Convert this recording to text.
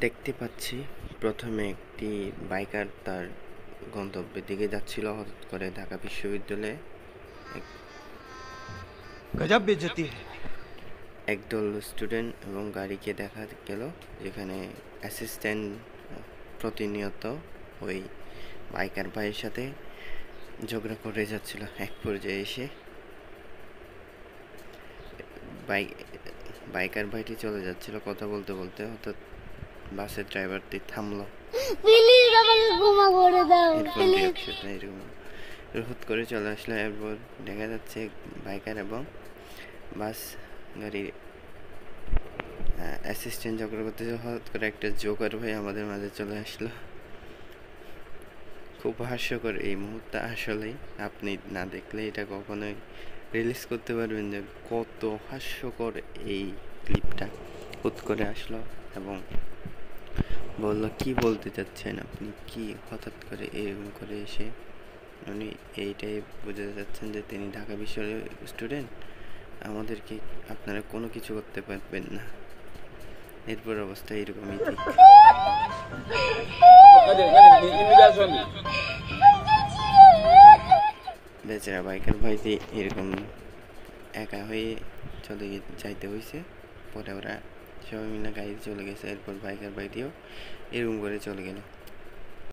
দেখতে পাচ্ছি প্রথমে একটি বাইকার তার গন্তব্যের দিকে যাচ্ছিল। হঠাৎ করে ঢাকা বিশ্ববিদ্যালয়ে गजब बेइज्जती है। একদল স্টুডেন্ট এবং গাড়িকে দেখা গেল, যেখানে অ্যাসিস্ট্যান্ট প্রতিনিয়ত ওই বাইকার ভাইয়ের সাথে ঝগড়া করে যাচ্ছিল। এক পর্যায়ে এসে বাইকার ভাইটি চলে যাচ্ছিল কথা বলতে বলতে, হঠাৎ বাসের ড্রাইভারটি থামলো। হুট করে চলে আসলো। এরপর দেখা যাচ্ছে বাইকার এবং বাস গাড়ির অ্যাসিস্ট্যান্ট ঝগড়া করতেছে। হঠাৎ করে একটা জোকার ভাই আমাদের মাঝে চলে আসলো। খুব হাস্যকর এই মুহূর্তে, আসলেই আপনি না দেখলে এটা কখনোই রিলিজ করতে পারবেন যে কত হাস্যকর এই ক্লিপটা। হুট করে আসলো এবং বলল, কি বলতে চাচ্ছেন আপনি, কি হঠাৎ করে এরকম করে এসে। উনি এইটাই বোঝাতে চাচ্ছেন যে তিনি ঢাকা বিশ্ববিদ্যালয়ের স্টুডেন্ট, আমাদেরকে আপনারা কোনো কিছু করতে পারবেন না। এরপর অবস্থা এরকমই ঠিক। বেচারা বাইকার ভাইটি এরকম একা হয়ে যাইতে হয়েছে। পরে ওরা সবাই মিলে গাড়ি চলে গেছে। এরপর বাইকার ভাইটিও এরকম করে চলে গেল।